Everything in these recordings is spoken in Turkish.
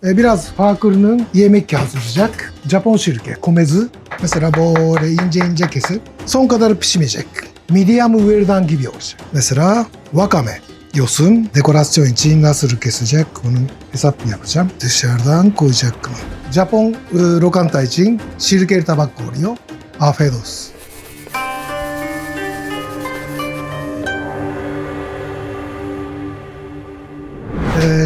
biraz farklı yemek hazırlayacak. Japon şirket, komezi. Mesela böyle ince ince kesip son kadar pişmeyecek. Medium well'dan gibi olacak. Mesela wakame, yosun, dekorasyon için nasıl kesecek onun hesap yapacağım. Dışarıdan koyacak mı? Japon lokanta için şirket tabak oluyor. Afiyet olsun.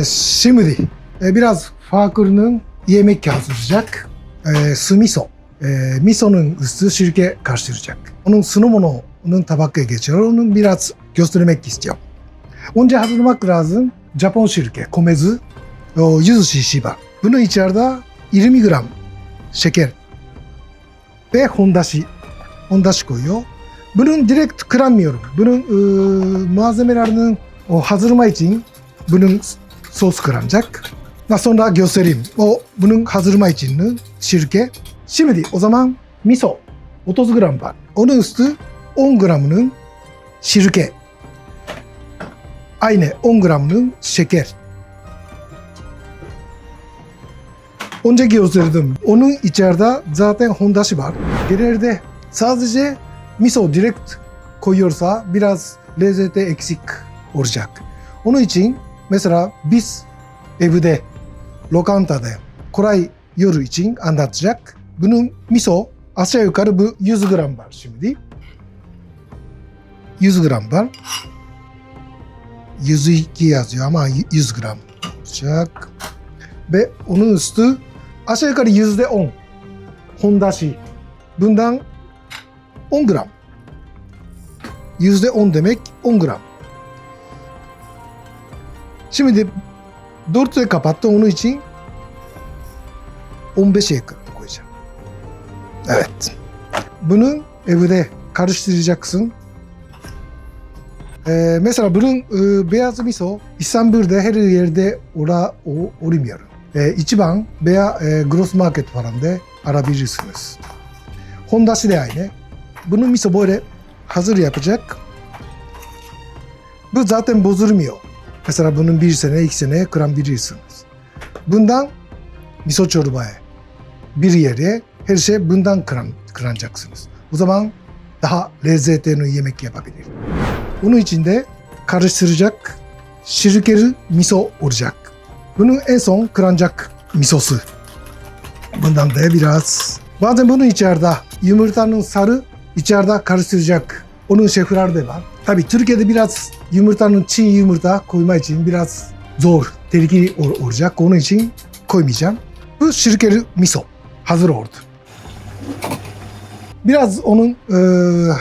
Şimdi biraz farklı yemek hazırlayacak. Miso. Miso'nun üstü şirke karıştıracak. Onun sunumunun tabaka geçiyor. Onu biraz göstermek istiyorum. Önce hazırlamak lazım. Japon şirke, komezi, 100 cc var. Bunun içeride 20 gram şeker ve hondashi koyuyor. Bunun direkt kıramıyorum. Bunun malzemelerinin hazırlama için bunun sos kıranacak. Sonra göstereyim. Bunun hazırlama için şirke. Şimdi o zaman miso 30 gram var. Onun üstü 10 gramının şirke. Aynı 10 gramının şeker. Önce gösterdim. Onun içeride zaten hondashi var. Genelde sadece miso direkt koyuyorsa biraz lezzeti eksik olacak. Onun için mesela biz evde, lokantada kolay yoru için anlatacak. Bunun miso aşağı yukarı bu 100 gram var şimdi. 100 gram var. 102 yazıyor ama 100 gram olacak. Ve onun üstü aşağı yukarı %10 hondashi. Bundan 10 gram. %10 demek 10 gram. Şimdi 4'e kapattı, onun için 15'e koyacağım. Evet. Bunu evde karıştıracaksın. Mesela bunun beyaz miso İstanbul'da her yerde olmuyor. İchiban veya gross market falan da arabilirsiniz. Hondashi de aynı. Bunun miso böyle hazır yapacak. Bu zaten bozulmuyor. Mesela bunun 1 sene, 2 sene kırabilirsiniz. Bundan miso çorbaya bir yere her şey bundan kıracaksınız. O zaman daha lezzetli yemek yapabilir. Bunun içinde karıştıracak şirkeli miso olacak. Bunun en son kıranacak misosu. Bundan da biraz. Bazen bunun içeride yumurtanın sarı içeride karıştıracak. Onun şefler de var. Tabii Türkiye'de biraz yumurtanın çiğ yumurta koyma için biraz zor, tehlikeli olacak. Onun için koymayacağım. Bu şirkeli miso hazır oldu. Biraz onun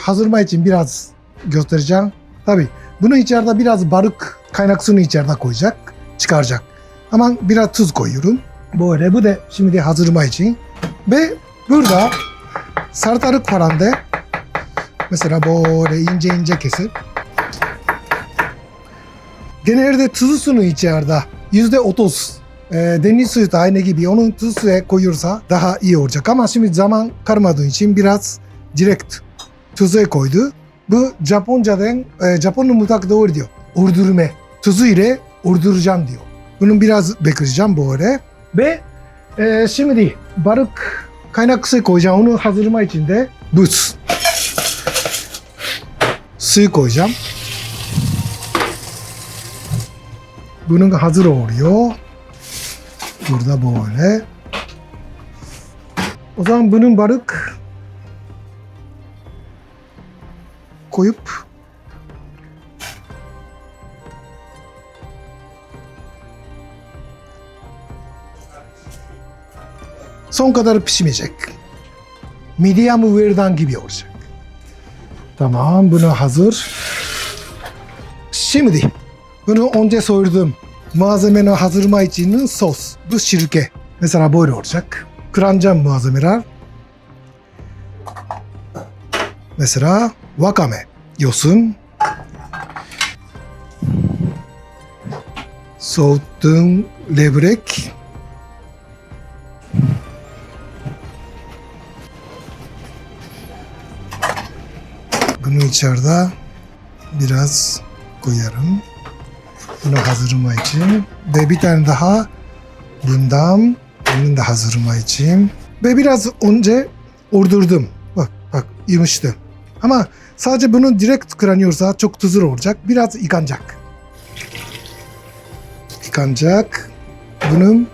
hazırlama için biraz göstereceğim. Tabii bunun içeride biraz balık kaynak suyunu içeride koyacak, çıkaracak. Ama biraz tuz koyuyorum. Böyle bu da şimdi hazırlama için. Ve burada salatalık falan da mesela böyle ince ince kesip genelde tuzlu suyunu içeride %30 deniz suyu da aynı gibi onun tuz suya koyursa daha iyi olacak. Ama şimdi zaman kalmadığı için biraz direkt tuzu koydu. Bu Japonca'dan, Japon'un mutfakta öyle diyor. Öldürme. Tuzu ile öldüreceğim diyor. Bunun biraz bekleyeceğim böyle. Ve şimdi balık kaynak suyu koyacağım. Onu hazırlama için de buz. Suyu koyacağım. Bunun hazır oluyor. Burada böyle. O zaman bunun balık koyup son kadar pişmeyecek. Medium well'dan gibi olacak. Tamam, bunu hazır. Şimdi bunu önce söyledim. Malzemenin hazırlama için sos. Bu şirke. Mesela böyle olacak. Kırancam malzemeler. Mesela wakame, yosun. Soğuttuğum levrek. Bunu içeride biraz koyarım. Bunu hazırlama için. Ve bir tane daha Bunun da hazırlama için. Ve biraz önce ordurdum. Bak yemişti. Ama sadece bunu direkt kıranıyorsa çok tuzlu olacak. Biraz yıkanacak. Bunun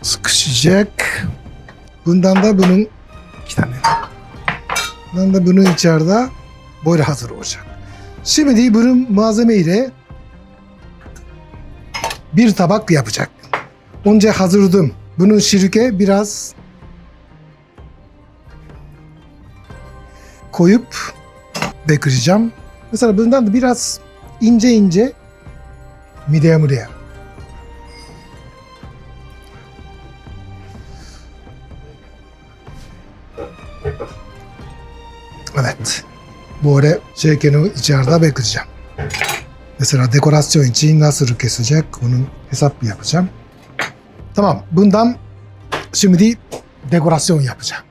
sıkışacak. Bundan da bunun 2 tane. Bundan da bunun içeride böyle hazır olacak. Şimdi bunun malzemeyle bir tabak yapacak. Önce hazırladım. Bunun sirke biraz koyup bekleyeceğim. Mesela bundan da biraz ince medium rare. Evet. Böyle sirkenin içeride bekleyeceğim. Mesela dekorasyon için nasıl kesecek onun hesap yapacağım. Tamam. Bundan şimdi dekorasyon yapacağım.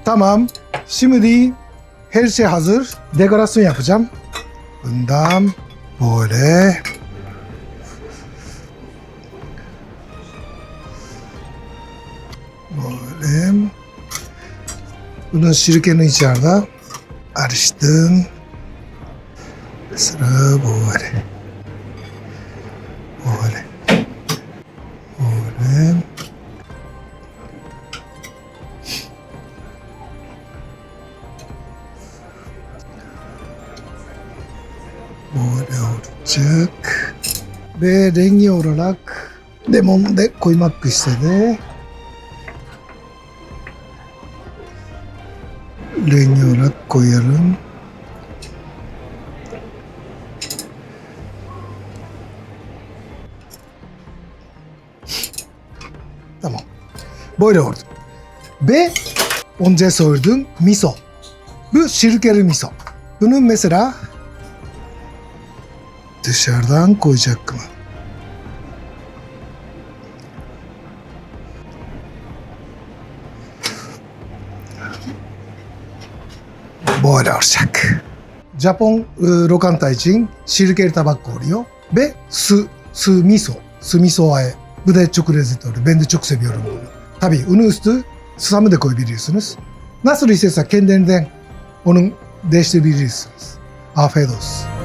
Tamam. Şimdi her şey hazır. Dekorasyon yapacağım. Bundan böyle bunun sirkenin içeride karıştım. Mesela böyle. Böyle olacak. Ve rengi olarak lemon da koymak istedi. Rengi olarak koyalım. Tamam. Böyle oldu. Ve önce sordum miso. Bu sirkeli miso. Bunu mesela dışarıdan koyacak mı? Böyle olacak. Japon lokanta için sirkeli tabak koyuyor ve su miso. Su miso ae. Bu da çok lezzetli oluyor. Ben de çok seviyorum bunu. Tabii unun üstü susamı da koyabiliyorsunuz. Nasıl istersen kendininden onun değiştirebilirsiniz. Afiyet olsun.